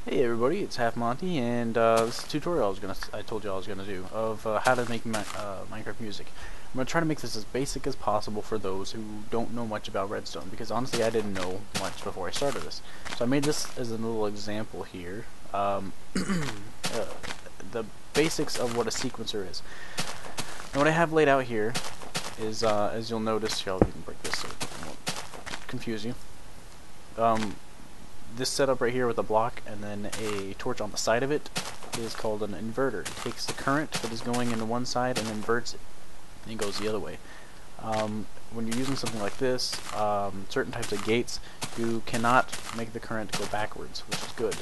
Hey everybody, it's Halfmonty, and this is a tutorial I told you I was gonna do of how to make Minecraft music. I'm gonna try to make this as basic as possible for those who don't know much about Redstone, because honestly I didn't know much before I started this. So I made this as a little example here. The basics of what a sequencer is. And what I have laid out here is, as you'll notice, here I'll even break this so it won't confuse you. This setup right here with a block and then a torch on the side of it is called an inverter. It takes the current that is going into one side and inverts it, and it goes the other way. When you're using something like this, certain types of gates, you cannot make the current go backwards, which is good.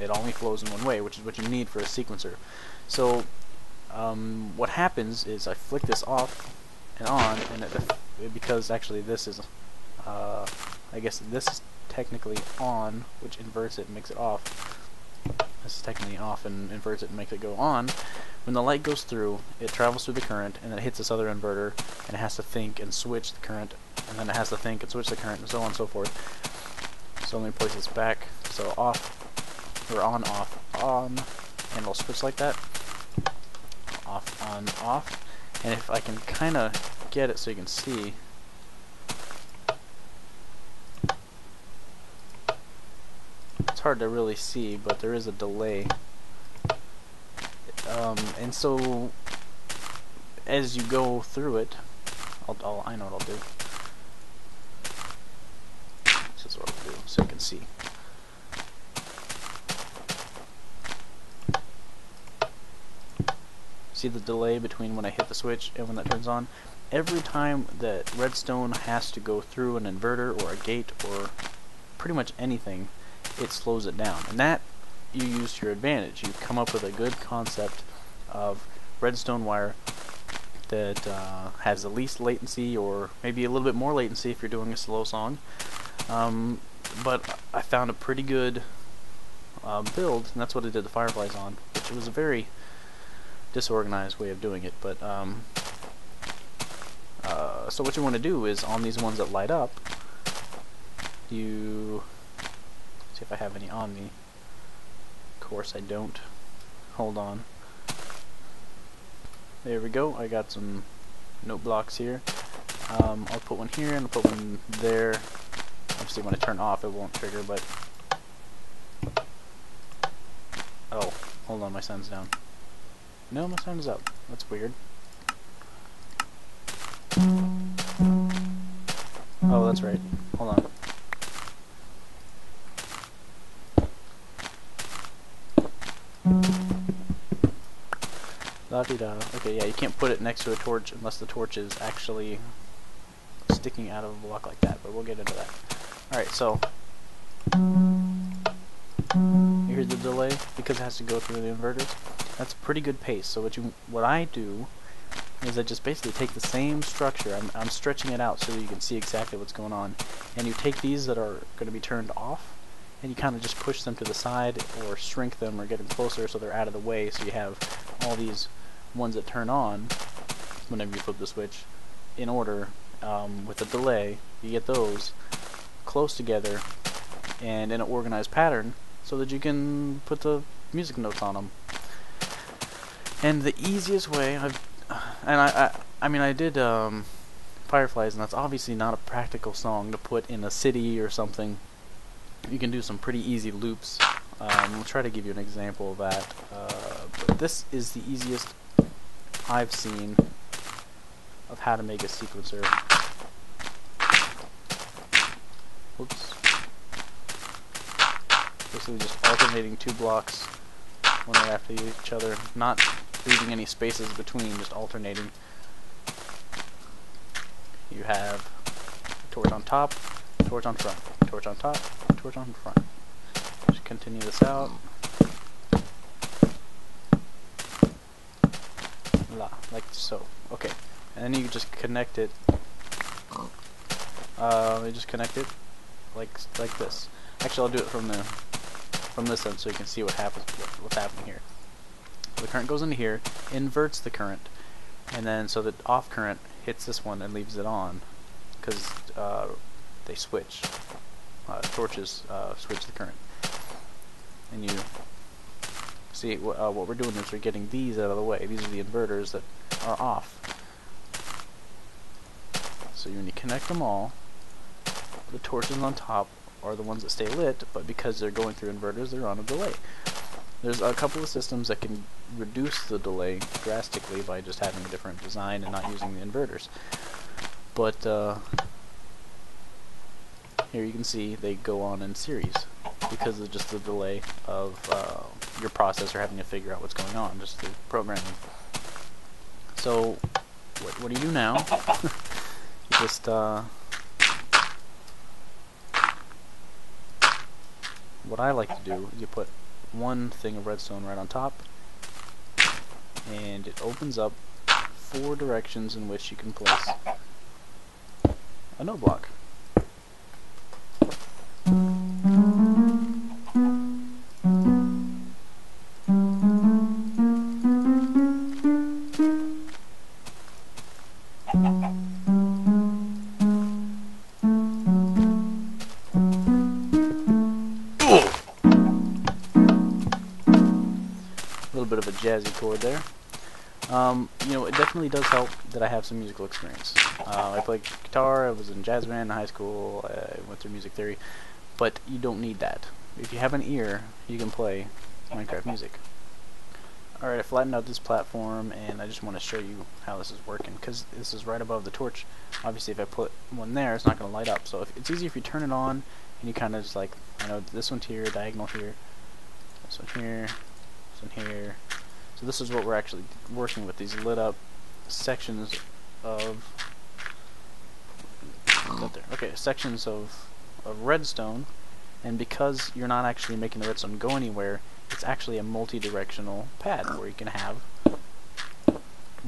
It only flows in one way, which is what you need for a sequencer. So what happens is I flick this off and on, and because actually this is, I guess this is technically on, which inverts it and makes it off. This is technically off and inverts it and makes it go on. When the light goes through, it travels through the current, and then it hits this other inverter, and it has to think and switch the current, and then it has to think and switch the current, and so on and so forth. So let me place this back. So off, or on, off, on, and it'll switch like that. Off, on, off. And if I can kind of get it so you can see, it's hard to really see, but there is a delay. And so as you go through it, I know what I'll do. This is what I'll do, so you can see. See the delay between when I hit the switch and when that turns on? Every time that Redstone has to go through an inverter or a gate or pretty much anything, it slows it down, and that you use to your advantage. You come up with a good concept of redstone wire that has the least latency, or maybe a little bit more latency if you're doing a slow song. But I found a pretty good build, and that's what I did the fireflies on, which was a very disorganized way of doing it. But so what you want to do is on these ones that light up, you see if I have any on me. Of course I don't. Hold on. There we go. I got some note blocks here. I'll put one here and I'll put one there. Obviously when I turn off it won't trigger, but... Oh, hold on, my sound's down. No, my sound is up. That's weird. Oh, that's right. Hold on. La-di-da. Okay, yeah, you can't put it next to a torch unless the torch is actually sticking out of a block like that, but we'll get into that. Alright, so you hear the delay because it has to go through the inverters. That's a pretty good pace. So what I do is I just basically take the same structure. I'm stretching it out so that you can see exactly what's going on, and you take these that are going to be turned off, and you kind of just push them to the side or shrink them or get them closer so they're out of the way, so you have all these ones that turn on whenever you flip the switch in order. With a delay, you get those close together and in an organized pattern so that you can put the music notes on them. And the easiest way, I mean I did Fireflies, and that's obviously not a practical song to put in a city or something. You can do some pretty easy loops. We'll try to give you an example of that. But this is the easiest I've seen of how to make a sequencer. Whoops. Basically just alternating two blocks one right after each other, not leaving any spaces between, just alternating. You have a torch on top, torch on front, torch on top, torch on front. Just continue this out. Like so. Okay. And then you just connect it. You just connect it like this. Actually, I'll do it from this end so you can see what happens. What's happening here. The current goes into here, inverts the current, and then so the off current hits this one and leaves it on, because they switch. Torches switch the current. And See, what we're doing is we're getting these out of the way. These are the inverters that are off. So when you connect them all, the torches on top are the ones that stay lit, but because they're going through inverters, they're on a delay. There's a couple of systems that can reduce the delay drastically by just having a different design and not using the inverters. But here you can see they go on in series because of just the delay of your processor having to figure out what's going on, just the programming. So what do you do now? You just what I like to do is you put one thing of redstone right on top, and it opens up 4 directions in which you can place a node block. A little bit of a jazzy chord there. You know, it definitely does help that I have some musical experience. I played guitar, I was in jazz band in high school, I went through music theory, but you don't need that. If you have an ear, you can play Minecraft music. Alright, I flattened out this platform, and I just want to show you how this is working, because this is right above the torch. Obviously, if I put one there, it's not going to light up. So it's easy if you turn it on, and you kind of just like, I know this one's here, diagonal here, this one here, this one here. So this is what we're actually working with, these lit up sections of sections of redstone, and because you're not actually making the redstone go anywhere, it's actually a multi-directional pad where you can have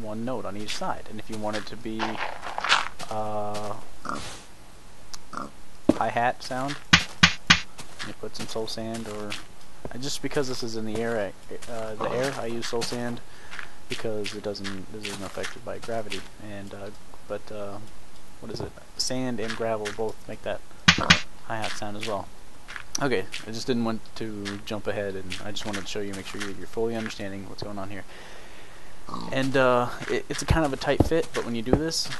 one node on each side. And if you want it to be hi-hat sound, you put some soul sand, or just because this is in the air, I use soul sand because this isn't affected by gravity. And what is it? Sand and gravel both make that hi-hat sound as well. Okay, I just didn't want to jump ahead, and I just wanted to show you, make sure you're fully understanding what's going on here. And it's a kind of a tight fit, but when you do this,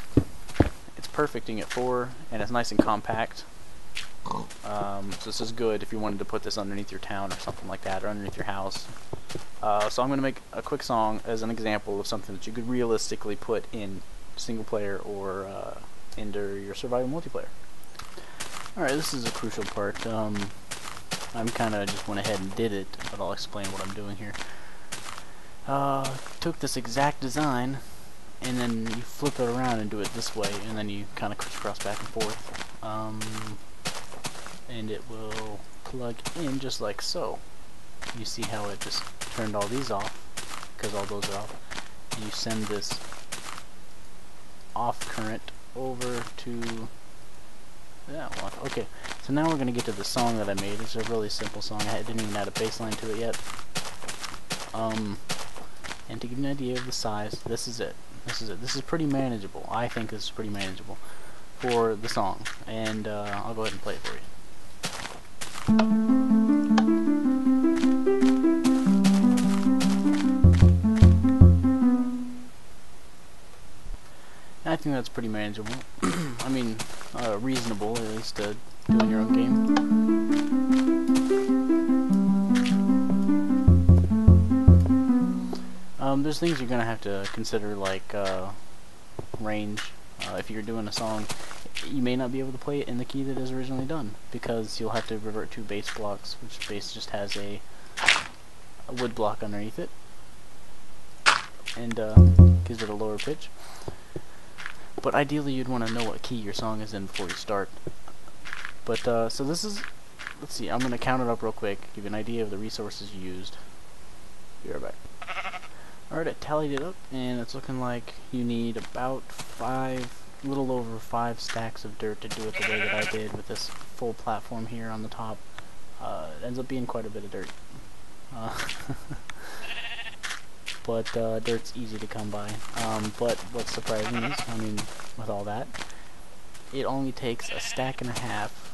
it's perfect. You can get 4, and it's nice and compact. So this is good if you wanted to put this underneath your town or something like that, or underneath your house. So I'm going to make a quick song as an example of something that you could realistically put in single player or into your survival multiplayer. Alright, this is a crucial part. I'm kind of just went ahead and did it, but I'll explain what I'm doing here. Took this exact design, and then you flip it around and do it this way, and then you kind of crisscross back and forth. And it will plug in just like so. You see how it just turned all these off, because all those are off. And you send this off current over to that one. Okay, so now we're going to get to the song that I made. It's a really simple song. I didn't even add a bass line to it yet. And to give you an idea of the size, this is it. This is pretty manageable. I think this is pretty manageable for the song. And I'll go ahead and play it for you. I think that's pretty manageable. I mean, reasonable at least to do in your own game. There's things you're gonna have to consider, like range. If you're doing a song, you may not be able to play it in the key that is originally done, because you'll have to revert to bass blocks, which bass just has a wood block underneath it, and gives it a lower pitch. But ideally, you'd want to know what key your song is in before you start. But so this is, let's see, I'm going to count it up real quick, give you an idea of the resources you used. Be right back. Alright, I tallied it up, and it's looking like you need about a little over 5 stacks of dirt to do it the way that I did with this full platform here on the top. It ends up being quite a bit of dirt. But dirt's easy to come by. But what's surprising is, I mean, with all that, it only takes a stack and a half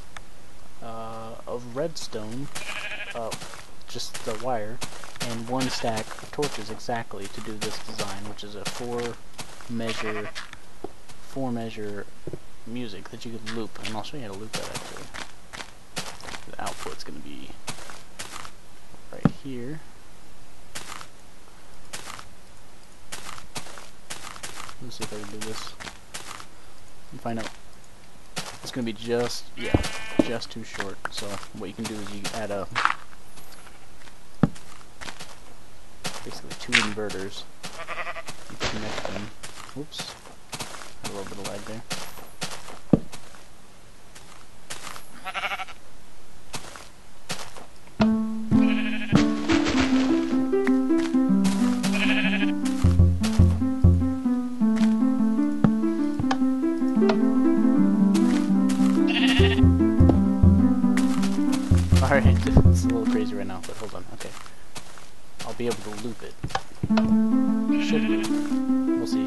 of redstone, just the wire, and 1 stack of torches exactly to do this design, which is a 4 measure music that you could loop, and I'll show you how to loop that actually. The output's going to be right here. Let's see if I can do this and find out. It's going to be just too short. So what you can do is you add basically 2 inverters. You connect them. Whoops, had a little bit of lag there. Alright, it's a little crazy right now, but hold on, okay. I'll be able to loop it. Should loop. We'll see.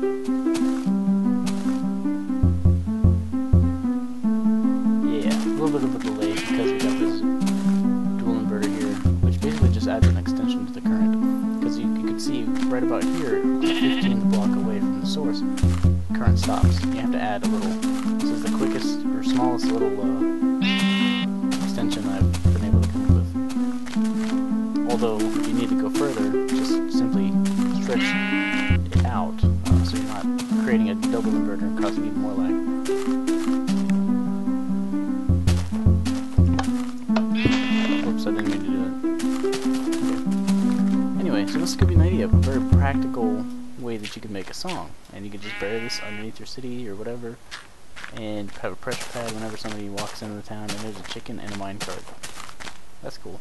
Yeah, a little bit of a delay because we got this dual inverter here, which basically just adds an extension to the current. Because you could see right about here, 15th block away from the source, current stops. You have to add a little. This is the quickest or smallest little extension I've been able to come up with. Although, if you need to go further, just simply stretch it out so you're not creating a double inverter and causing even more lag. Oops, I didn't mean to do it. Okay. Anyway, so this could be an idea of a very practical way that you can make a song. And you can just bury this underneath your city or whatever, and have a pressure pad whenever somebody walks into the town and there's a chicken and a minecart. That's cool.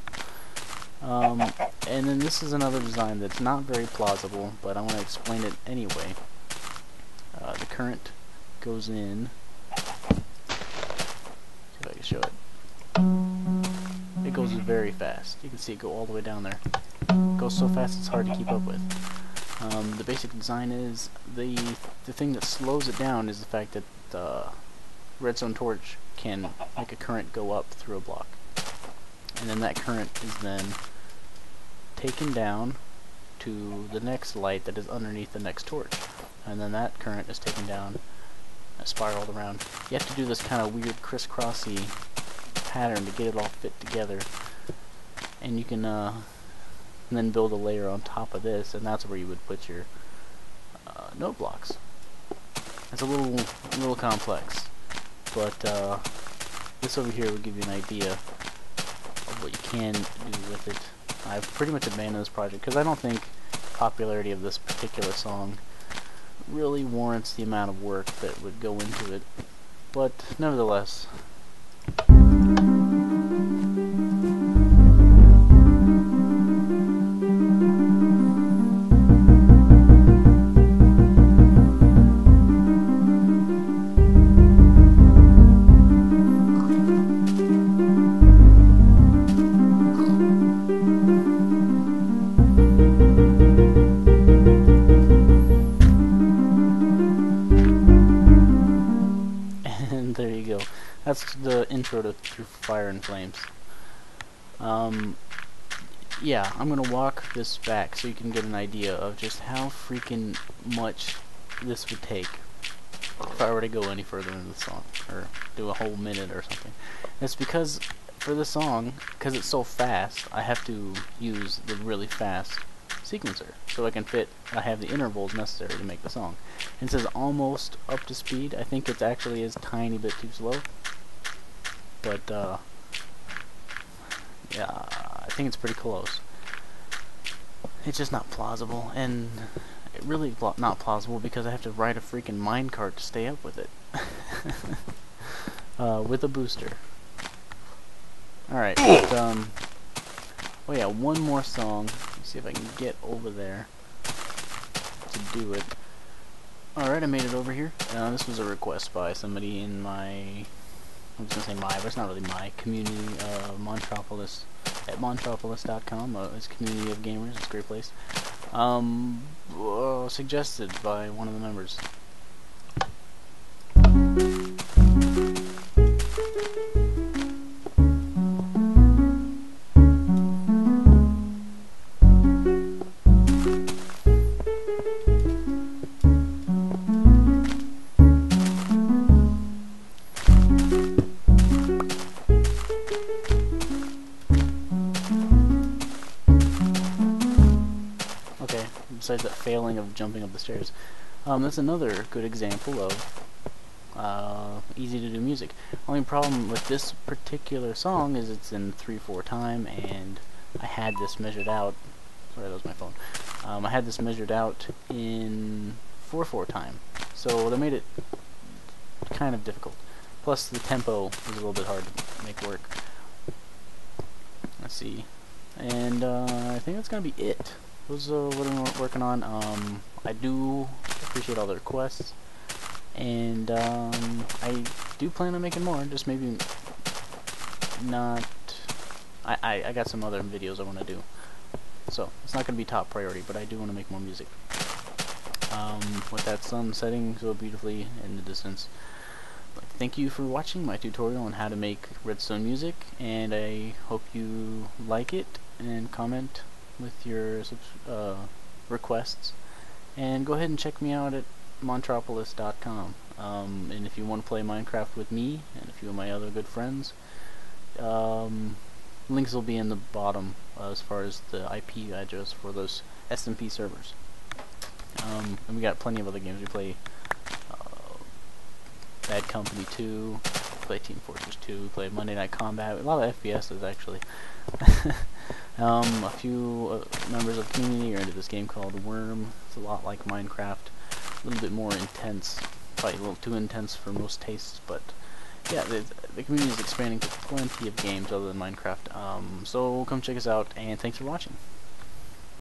And then this is another design that's not very plausible, but I want to explain it anyway. The current goes in. See if I can show it. It goes very fast. You can see it go all the way down there. It goes so fast it's hard to keep up with. The basic design is the thing that slows it down is the fact that the redstone torch can make a current go up through a block, and then that current is then taken down to the next light that is underneath the next torch, and then that current is taken down and spiraled around. You have to do this kind of weird crisscrossy pattern to get it all fit together, and you can then build a layer on top of this, and that's where you would put your node blocks. It's a little complex, but this over here will give you an idea of what you can do with it. I've pretty much abandoned this project because I don't think popularity of this particular song really warrants the amount of work that would go into it, but nevertheless. There you go. That's the intro to Through Fire and Flames. Yeah, I'm gonna walk this back so you can get an idea of just how freaking much this would take if I were to go any further into the song, or do a whole minute or something. It's because for the song, because it's so fast, I have to use the really fast sequencer so I can fit. I have the intervals necessary to make the song. And it says almost up to speed. I think it actually is a tiny bit too slow, but yeah, I think it's pretty close. It's just not plausible, and it really not plausible because I have to ride a freaking minecart to stay up with it. With a booster. Alright, oh yeah, one more song. Let's see if I can get over there to do it. Alright, I made it over here. This was a request by somebody in my, I was going to say my, but it's not really my, community, Montropolis, at montropolis.com. It's a community of gamers. It's a great place. Suggested by one of the members. besides that failing of jumping up the stairs. That's another good example of easy to do music. Only problem with this particular song is it's in 3/4 time, and I had this measured out. Sorry, that was my phone. I had this measured out in 4/4 time, so that made it kind of difficult. Plus, the tempo is a little bit hard to make work. Let's see, and I think that's gonna be it. Those are what I'm working on. I do appreciate all the requests, and I do plan on making more. Just maybe not. I got some other videos I want to do, so it's not gonna be top priority. But I do want to make more music. With that sun setting so beautifully in the distance. Thank you for watching my tutorial on how to make Redstone music, and I hope you like it and comment with your requests, and go ahead and check me out at montropolis.com. And if you want to play Minecraft with me and a few of my other good friends, links will be in the bottom as far as the IP address for those SMP servers. And we got plenty of other games. We play Bad Company 2, play Team Fortress 2, play Monday Night Kombat, a lot of FPSs actually. A few members of the community are into this game called Worm. It's a lot like Minecraft, a little bit more intense, probably a little too intense for most tastes, but yeah, the community is expanding to plenty of games other than Minecraft. So come check us out, and thanks for watching.